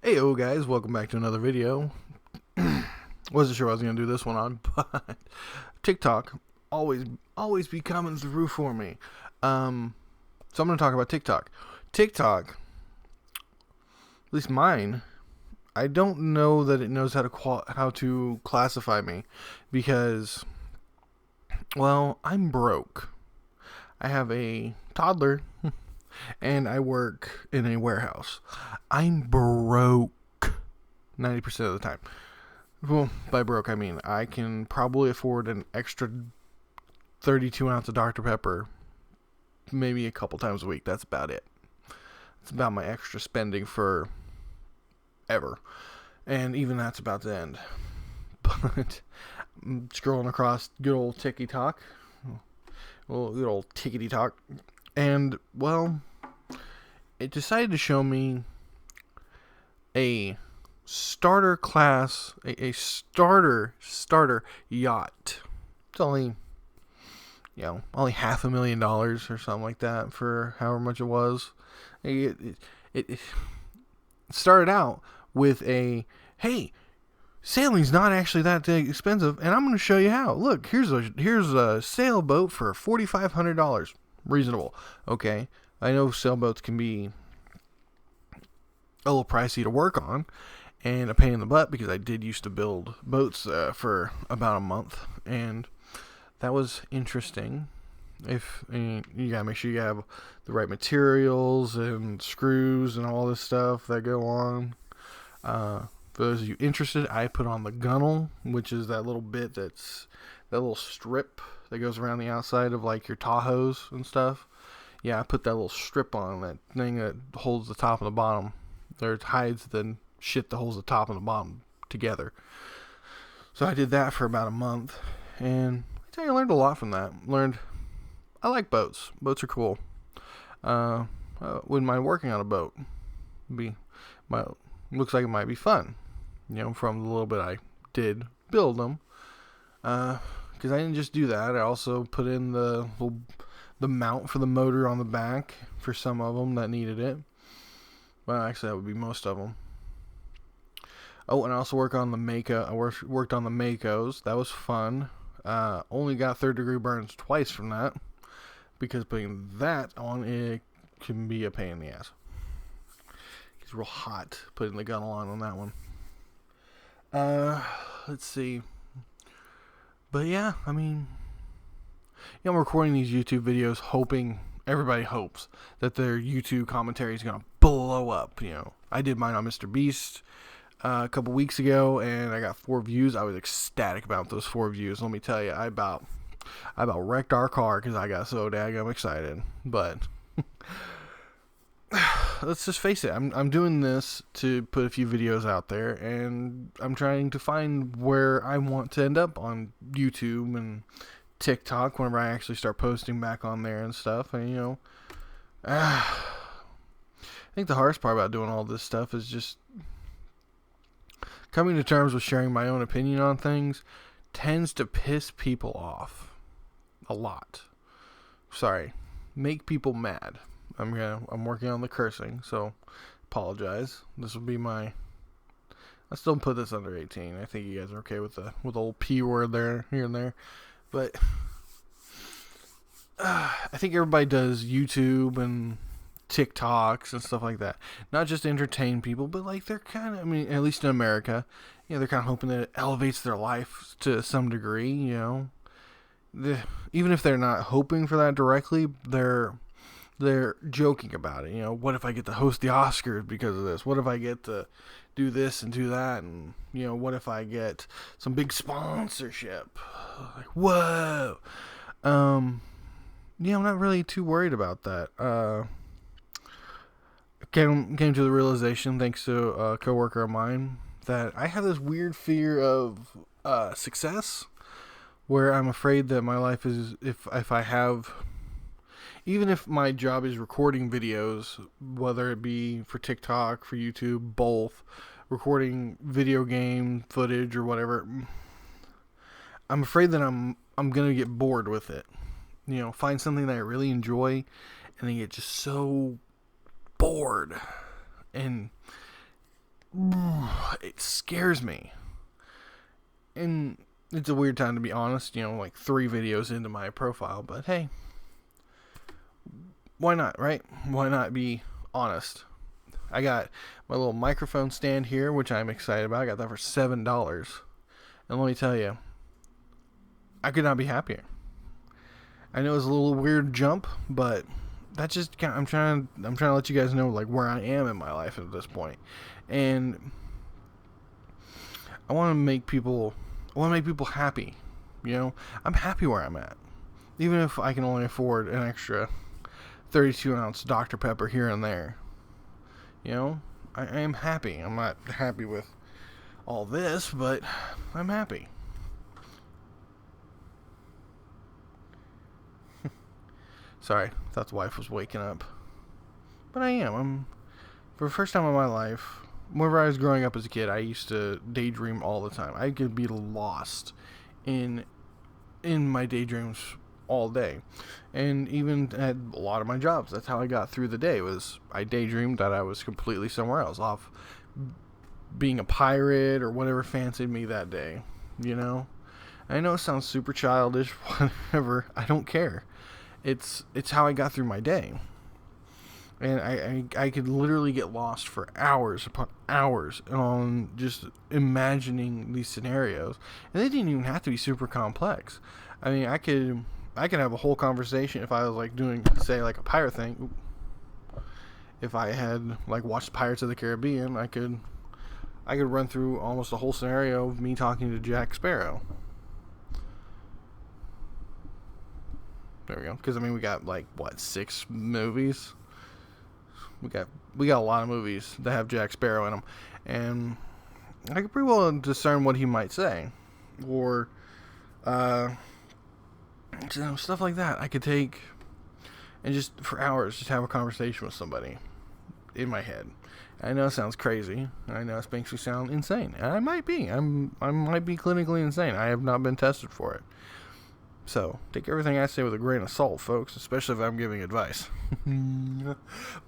Hey, guys, welcome back to another video. Wasn't sure I was gonna do this one on, but TikTok always be coming through for me. So I'm gonna talk about TikTok. TikTok, at least mine, I don't know that it knows how to classify me because, well, I'm broke. I have a toddler and I work in a warehouse. I'm broke 90% of the time. Well, by broke, I mean I can probably afford an extra 32 ounce of Dr. Pepper maybe a couple times a week. That's about it. It's about my extra spending for ever. And even that's about to end. But I'm scrolling across good old TikTok. Well, good old TikTok. And, well, it decided to show me a starter class, a starter yacht. It's only only $500,000 or something like that for however much it was. It started out with hey, sailing's not actually that expensive, and I'm going to show you how. Look, here's a sailboat for $4,500. Reasonable, okay? I know sailboats can be a little pricey to work on and a pain in the butt because I did used to build boats for about a month, and that was interesting. You gotta make sure you have the right materials and screws and all this stuff that go on. For those of you interested, I put on the gunnel, which is that little bit that little strip that goes around the outside of like your Tahoes and stuff. Yeah, I put that little strip on, that thing that holds the top and the bottom. There hides the shit that holds the top and the bottom together. So I did that for about a month, and I tell you, I learned a lot from that. I like boats. Boats are cool. Wouldn't mind working on a boat. Be my Looks like it might be fun. From the little bit I did build them. Because I didn't just do that. I also put in the mount for the motor on the back for some of them that needed it. Well, actually, that would be most of them. Oh, and I also worked on the Mako. Worked on the Makos. That was fun. Only got third degree burns twice from that because putting that on it can be a pain in the ass. It's real hot putting the gunnel on that one. Let's see. But yeah, I mean, I'm recording these YouTube videos hoping, everybody hopes, that their YouTube commentary is going to blow up. I did mine on Mr. Beast a couple weeks ago, and I got 4 views. I was ecstatic about those 4 views. Let me tell you, I about wrecked our car because I got so daggum excited. But let's just face it, I'm doing this to put a few videos out there, and I'm trying to find where I want to end up on YouTube and TikTok whenever I actually start posting back on there and stuff. And I think the hardest part about doing all this stuff is just coming to terms with sharing my own opinion on things tends to piss people off a lot. Sorry, make people mad. I'm working on the cursing, so apologize. This will be I still put this under 18. I think you guys are okay with the old P word there, here and there. But I think everybody does YouTube and TikToks and stuff like that. Not just to entertain people, but like they're kind of, at least in America, they're kind of hoping that it elevates their life to some degree, even if they're not hoping for that directly, they're joking about it. What if I get to host the Oscars because of this? What if I get to do this and do that? And, what if I get some big sponsorship? Like, whoa. I'm not really too worried about that. Came to the realization, thanks to a coworker of mine, that I have this weird fear of success, where I'm afraid that my life is, if I have, even if my job is recording videos, whether it be for TikTok, for YouTube, both, recording video game footage or whatever, I'm afraid that I'm gonna get bored with it. Find something that I really enjoy, and then get just so bored and it scares me. And it's a weird time to be honest, like 3 videos into my profile, but hey, why not, right? Why not be honest? I got my little microphone stand here, which I'm excited about. I got that for $7. And let me tell you, I could not be happier. I know it's a little weird jump, but that's just I'm trying to let you guys know like where I am in my life at this point. And I want to make people happy. I'm happy where I'm at. Even if I can only afford an extra 32-ounce Dr. Pepper here and there. I am happy. I'm not happy with all this, but I'm happy. Sorry, thought the wife was waking up. But I am. For the first time in my life, whenever I was growing up as a kid, I used to daydream all the time. I could be lost in my daydreams all day. And even at a lot of my jobs, that's how I got through the day, was I daydreamed that I was completely somewhere else, off being a pirate or whatever fancied me that day. I know it sounds super childish, whatever, I don't care. It's how I got through my day. And I could literally get lost for hours upon hours on just imagining these scenarios. And they didn't even have to be super complex. I mean, I could have a whole conversation if I was like doing, say, like a pirate thing. If I had like watched Pirates of the Caribbean, I could run through almost a whole scenario of me talking to Jack Sparrow. There we go. Because we got like 6 movies. We got a lot of movies that have Jack Sparrow in them, and I could pretty well discern what he might say, or stuff like that. I could take and just for hours just have a conversation with somebody in my head. I know it sounds crazy. I know it makes me sound insane, and I might be. I might be clinically insane. I have not been tested for it. So, take everything I say with a grain of salt, folks, especially if I'm giving advice.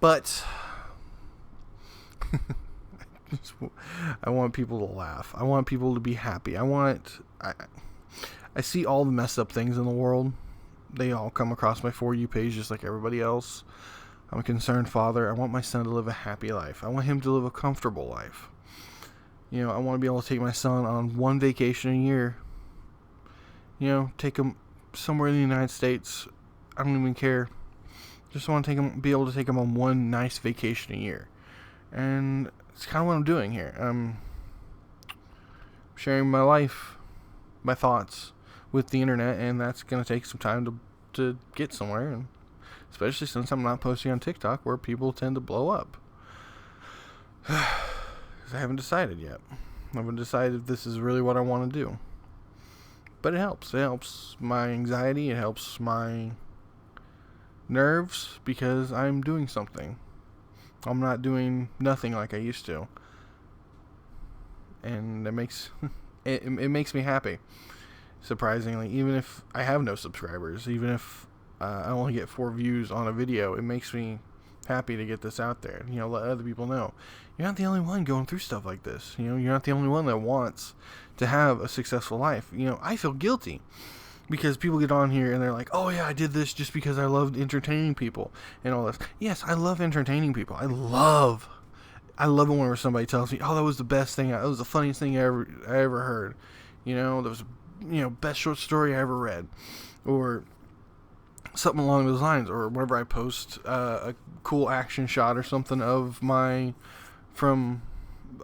But I want people to laugh. I want people to be happy. I see all the messed up things in the world. They all come across my For You page just like everybody else. I'm a concerned father. I want my son to live a happy life. I want him to live a comfortable life. I want to be able to take my son on one vacation a year. Take him somewhere in the United States. I don't even care. Just want to be able to take him on one nice vacation a year. And it's kind of what I'm doing here. I'm sharing my life, my thoughts with the internet, and that's going to take some time to get somewhere, and especially since I'm not posting on TikTok where people tend to blow up. I haven't decided yet. I haven't decided if this is really what I want to do. But it helps. It helps my anxiety. It helps my nerves because I'm doing something. I'm not doing nothing like I used to. And it makes it makes me happy. Surprisingly, even if I have no subscribers, even if I only get 4 views on a video, it makes me happy to get this out there. Let other people know. You're not the only one going through stuff like this. You're not the only one that wants to have a successful life. I feel guilty because people get on here and they're like, oh yeah, I did this just because I loved entertaining people and all this. Yes, I love entertaining people. I love it whenever somebody tells me, oh, that was the best thing, that was the funniest thing I ever heard. That was, best short story I ever read, or something along those lines. Or whenever I post a cool action shot or something of from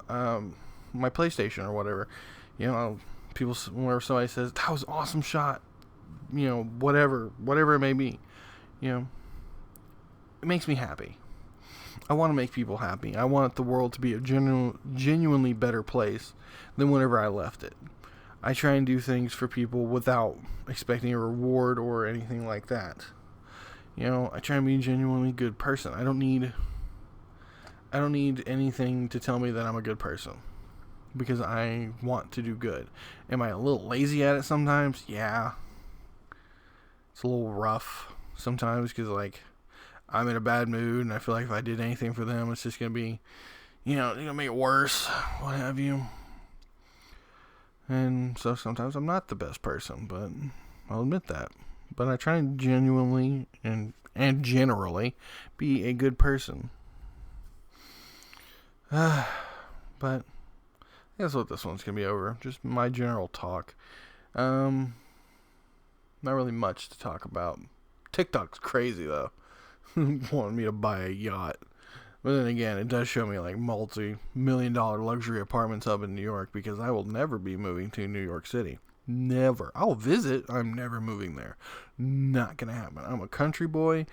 my PlayStation or whatever, people, whenever somebody says that was an awesome shot, whatever it may be, it makes me happy. I want to make people happy. I want the world to be a genuinely better place than whenever I left it. I try and do things for people without expecting a reward or anything like that. I try and be a genuinely good person. I don't need anything to tell me that I'm a good person, because I want to do good. Am I a little lazy at it sometimes? Yeah. It's a little rough sometimes because, I'm in a bad mood and I feel like if I did anything for them, it's just going to be, make it worse, what have you. And so sometimes I'm not the best person, but I'll admit that. But I try to genuinely and generally be a good person. But that's what this one's gonna be over. Just my general talk. Not really much to talk about. TikTok's crazy though. Wanting me to buy a yacht. But then again, it does show me like multi-million-dollar luxury apartments up in New York, because I will never be moving to New York City. Never. I'll visit. I'm never moving there. Not gonna happen. I'm a country boy,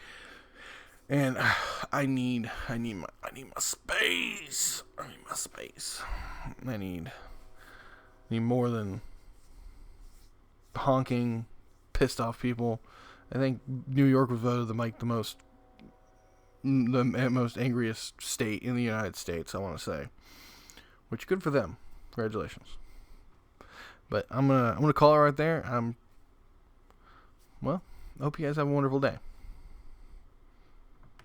and I need my space. I need my space. I need more than honking, pissed off people. I think New York was voted the most angriest state in the United States, I want to say. Which, good for them. Congratulations. But I'm gonna call it right there. Hope you guys have a wonderful day.